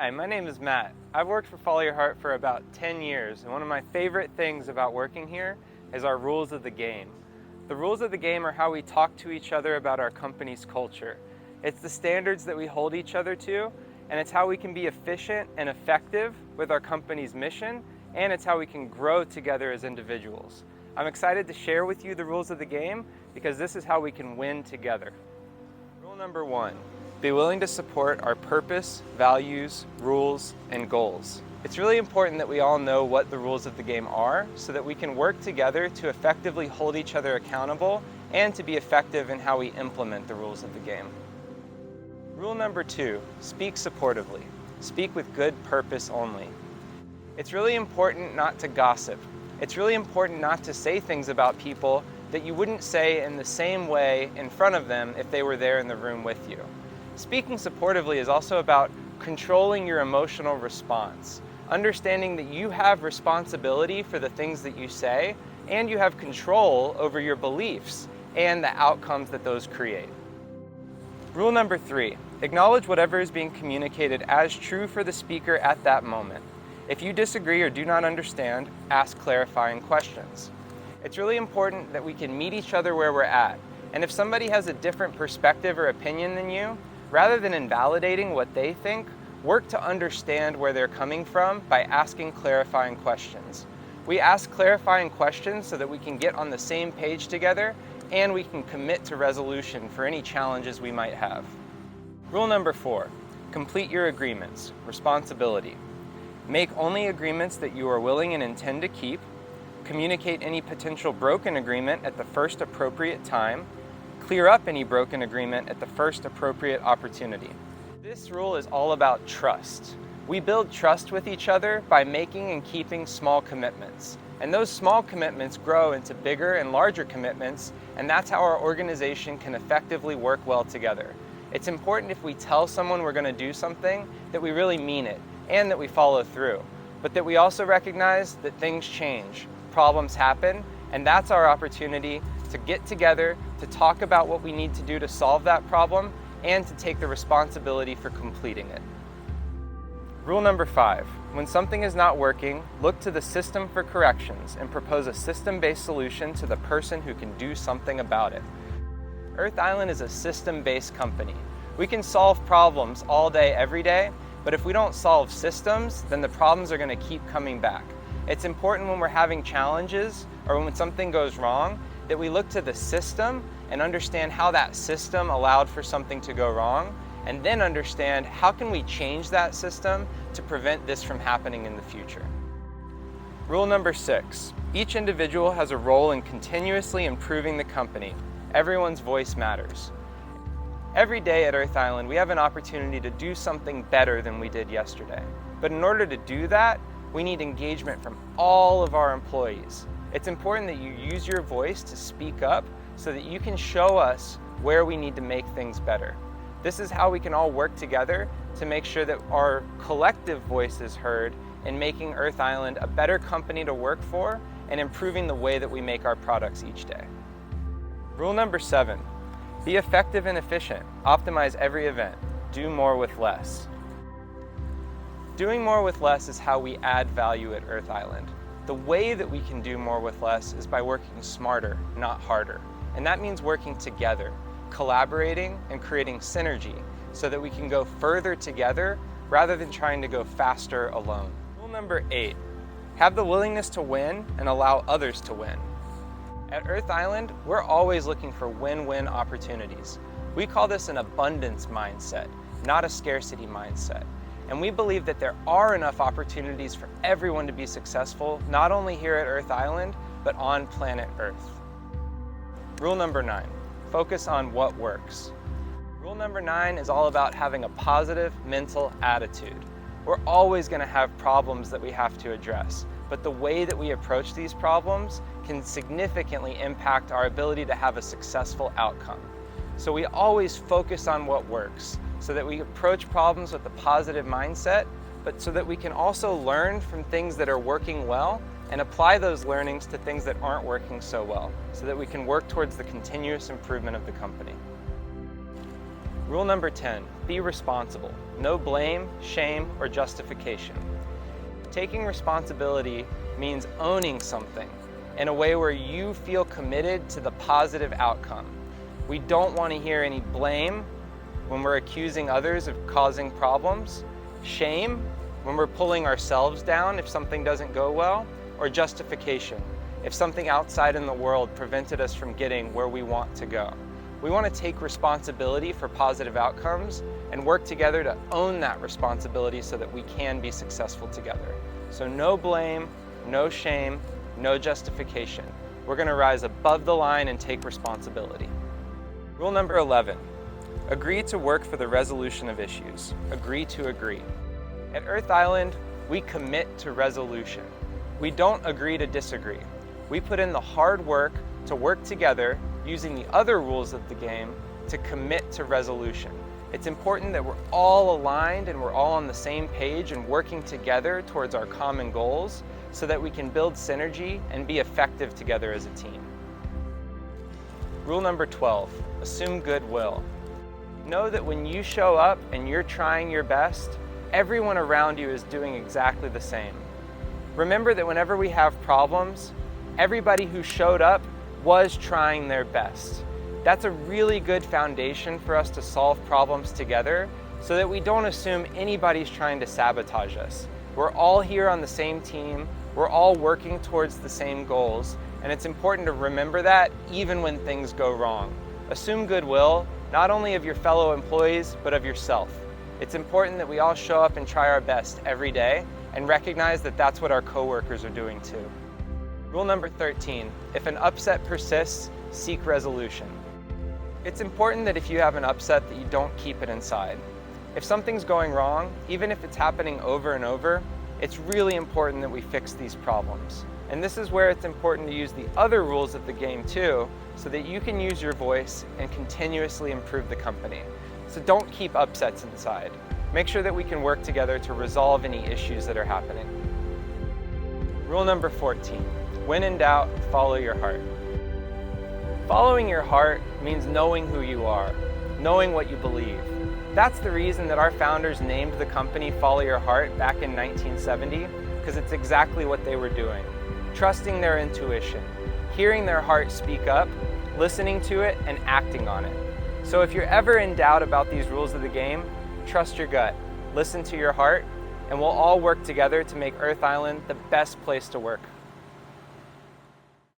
Hi, my name is Matt. I've worked for Follow Your Heart for about 10 years, and one of my favorite things about working here is our rules of the game. The rules of the game are how we talk to each other about our company's culture. It's the standards that we hold each other to, and it's how we can be efficient and effective with our company's mission, and it's how we can grow together as individuals. I'm excited to share with you the rules of the game because this is how we can win together. Rule number 1. Be willing to support our purpose, values, rules, and goals. It's really important that we all know what the rules of the game are so that we can work together to effectively hold each other accountable and to be effective in how we implement the rules of the game. Rule number 2, speak supportively. Speak with good purpose only. It's really important not to gossip. It's really important not to say things about people that you wouldn't say in the same way in front of them if they were there in the room with you. Speaking supportively is also about controlling your emotional response, understanding that you have responsibility for the things that you say, and you have control over your beliefs and the outcomes that those create. Rule number 3, acknowledge whatever is being communicated as true for the speaker at that moment. If you disagree or do not understand, ask clarifying questions. It's really important that we can meet each other where we're at, and if somebody has a different perspective or opinion than you, rather than invalidating what they think, work to understand where they're coming from by asking clarifying questions. We ask clarifying questions so that we can get on the same page together and we can commit to resolution for any challenges we might have. Rule number 4, complete your agreements. Responsibility. Make only agreements that you are willing and intend to keep. Communicate any potential broken agreement at the first appropriate time. Clear up any broken agreement at the first appropriate opportunity. This rule is all about trust. We build trust with each other by making and keeping small commitments. And those small commitments grow into bigger and larger commitments, and that's how our organization can effectively work well together. It's important if we tell someone we're going to do something that we really mean it and that we follow through, but that we also recognize that things change, problems happen, and that's our opportunity to get together, to talk about what we need to do to solve that problem, and to take the responsibility for completing it. Rule number 5, when something is not working, look to the system for corrections and propose a system-based solution to the person who can do something about it. Earth Island is a system-based company. We can solve problems all day, every day, but if we don't solve systems, then the problems are going to keep coming back. It's important when we're having challenges or when something goes wrong that we look to the system and understand how that system allowed for something to go wrong, and then understand how can we change that system to prevent this from happening in the future. Rule number 6, each individual has a role in continuously improving the company. Everyone's voice matters. Every day at Earth Island, we have an opportunity to do something better than we did yesterday. But in order to do that, we need engagement from all of our employees. It's important that you use your voice to speak up so that you can show us where we need to make things better. This is how we can all work together to make sure that our collective voice is heard in making Earth Island a better company to work for and improving the way that we make our products each day. Rule number 7, be effective and efficient. Optimize every event. Do more with less. Doing more with less is how we add value at Earth Island. The way that we can do more with less is by working smarter, not harder. And that means working together, collaborating and creating synergy so that we can go further together rather than trying to go faster alone. Rule number 8, have the willingness to win and allow others to win. At Earth Island, we're always looking for win-win opportunities. We call this an abundance mindset, not a scarcity mindset. And we believe that there are enough opportunities for everyone to be successful, not only here at Earth Island, but on planet Earth. Rule number 9, focus on what works. Rule number 9 is all about having a positive mental attitude. We're always going to have problems that we have to address, but the way that we approach these problems can significantly impact our ability to have a successful outcome. So we always focus on what works, so that we approach problems with a positive mindset, but so that we can also learn from things that are working well and apply those learnings to things that aren't working so well, so that we can work towards the continuous improvement of the company. Rule number 10, be responsible. No blame, shame, or justification. Taking responsibility means owning something in a way where you feel committed to the positive outcome. We don't want to hear any blame when we're accusing others of causing problems, shame when we're pulling ourselves down if something doesn't go well, or justification if something outside in the world prevented us from getting where we want to go. We want to take responsibility for positive outcomes and work together to own that responsibility so that we can be successful together. So no blame, no shame, no justification. We're going to rise above the line and take responsibility. Rule number 11, agree to work for the resolution of issues. Agree to agree. At Earth Island, we commit to resolution. We don't agree to disagree. We put in the hard work to work together using the other rules of the game to commit to resolution. It's important that we're all aligned and we're all on the same page and working together towards our common goals so that we can build synergy and be effective together as a team. Rule number 12, assume goodwill. Know that when you show up and you're trying your best, everyone around you is doing exactly the same. Remember that whenever we have problems, everybody who showed up was trying their best. That's a really good foundation for us to solve problems together so that we don't assume anybody's trying to sabotage us. We're all here on the same team, we're all working towards the same goals, and it's important to remember that even when things go wrong. Assume goodwill, not only of your fellow employees, but of yourself. It's important that we all show up and try our best every day and recognize that that's what our coworkers are doing too. Rule number 13, if an upset persists, seek resolution. It's important that if you have an upset that you don't keep it inside. If something's going wrong, even if it's happening over and over, it's really important that we fix these problems. And this is where it's important to use the other rules of the game too, so that you can use your voice and continuously improve the company. So don't keep upsets inside. Make sure that we can work together to resolve any issues that are happening. Rule number 14, when in doubt, follow your heart. Following your heart means knowing who you are, knowing what you believe. That's the reason that our founders named the company Follow Your Heart back in 1970, because it's exactly what they were doing. Trusting their intuition, hearing their heart speak up, listening to it, and acting on it. So if you're ever in doubt about these rules of the game, trust your gut, listen to your heart, and we'll all work together to make Earth Island the best place to work.